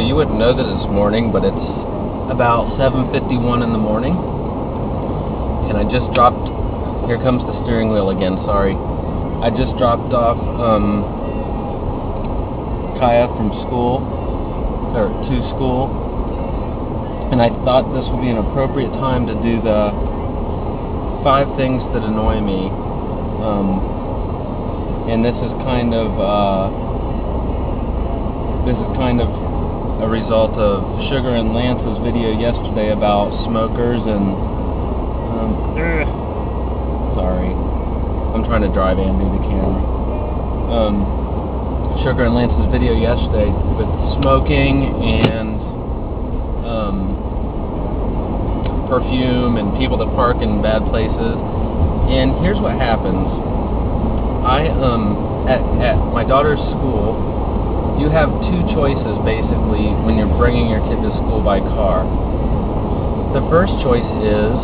you wouldn't know that it's morning, but it's about 7:51 in the morning, and I just dropped. Here comes the steering wheel again. Sorry, I just dropped off Kaya from school, or to school, and I thought this would be an appropriate time to do the 5 things that annoy me. And this is kind of a result of Sugar and Lance's video yesterday about smokers and sorry, I'm trying to drive and do the camera. Sugar and Lance's video yesterday with smoking and perfume and people that park in bad places. And here's what happens. At my daughter's school, you have 2 choices basically when you're bringing your kid to school by car. The first choice is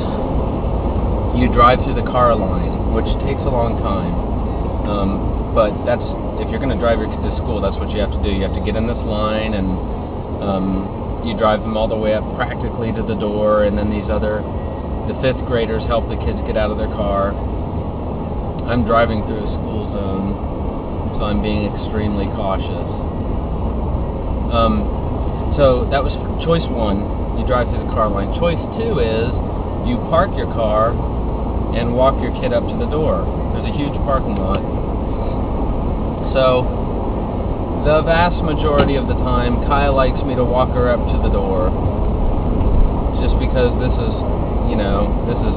you drive through the car line, which takes a long time. But that's, if you're going to drive your kid to school, that's what you have to do. You have to get in this line, and you drive them all the way up practically to the door, and then the 5th graders help the kids get out of their car. I'm driving through a school zone, so I'm being extremely cautious. So that was choice 1, you drive through the car line. Choice 2 is you park your car and walk your kid up to the door. There's a huge parking lot. So the vast majority of the time, Kaya likes me to walk her up to the door, just because this is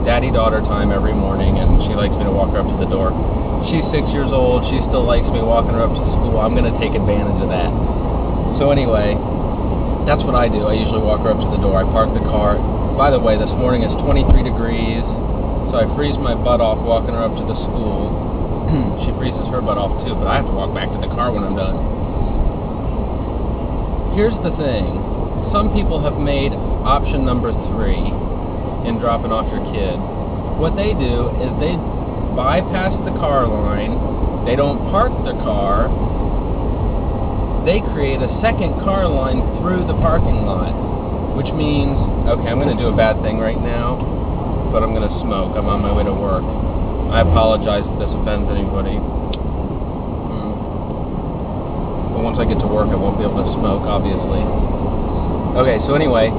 daddy-daughter time every morning, and she likes me to walk her up to the door. She's 6 years old, she still likes me walking her up to school. I'm going to take advantage of that. So anyway, that's what I do. I usually walk her up to the door. I park the car. By the way, this morning it's 23 degrees, so I freeze my butt off walking her up to the school. She freezes her butt off too, but I have to walk back to the car when I'm done. Here's the thing. Some people have made option number 3 in dropping off your kid. What they do is they bypass the car line, they don't park the car, they create a second car line through the parking lot, which means, okay, I'm going to do a bad thing right now, but I'm going to smoke. I'm on my way to work. I apologize if this offends anybody. But once I get to work, I won't be able to smoke, obviously. Okay, so anyway,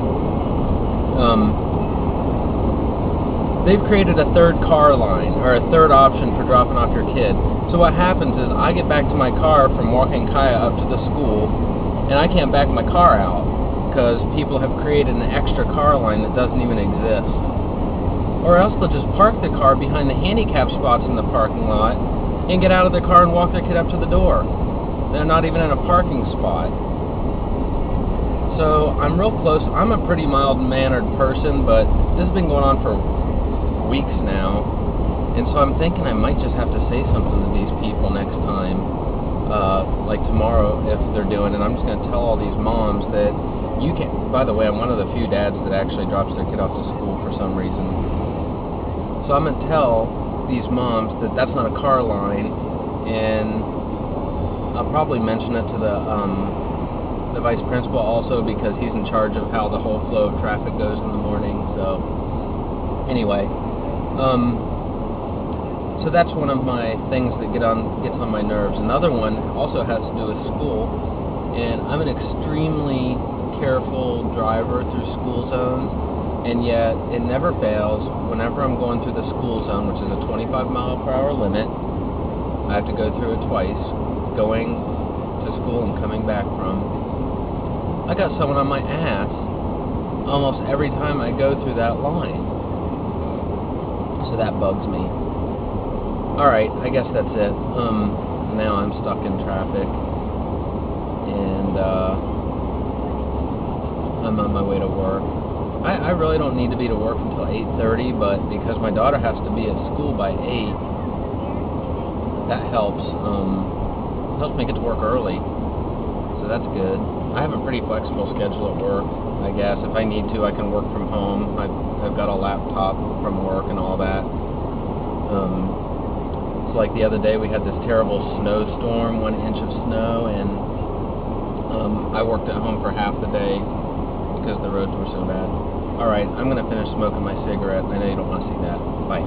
they've created a 3rd car line, or a 3rd option for dropping off your kid. So what happens is I get back to my car from walking Kaya up to the school, and I can't back my car out because people have created an extra car line that doesn't even exist. Or else they'll just park the car behind the handicap spots in the parking lot and get out of their car and walk their kid up to the door. They're not even in a parking spot. So I'm real close. I'm a pretty mild-mannered person, but this has been going on for weeks now, and so I'm thinking I might just have to say something to these people next time, like tomorrow if they're doing it. I'm just going to tell all these moms that you can't. By the way, I'm one of the few dads that actually drops their kid off to school for some reason. So I'm going to tell these moms that that's not a car line, and I'll probably mention it to the vice principal also, because he's in charge of how the whole flow of traffic goes in the morning. So anyway, so that's one of my things that gets on my nerves. Another one also has to do with school, and I'm an extremely careful driver through school zones, and yet it never fails. Whenever I'm going through the school zone, which is a 25-mile-per-hour limit, I have to go through it twice, going to school and coming back from. I got someone on my ass almost every time I go through that line. So that bugs me. Alright, I guess that's it. Now I'm stuck in traffic, and I'm on my way to work. I really don't need to be to work until 8:30, but because my daughter has to be at school by 8, that helps. Helps me get to work early, so that's good. I have a pretty flexible schedule at work, I guess. If I need to, I can work from home. I've got a laptop from work and all that. So like the other day, we had this terrible snowstorm, 1 inch of snow, and I worked at home for half the day because the roads were so bad. Alright, I'm going to finish smoking my cigarette. I know you don't want to see that. Bye.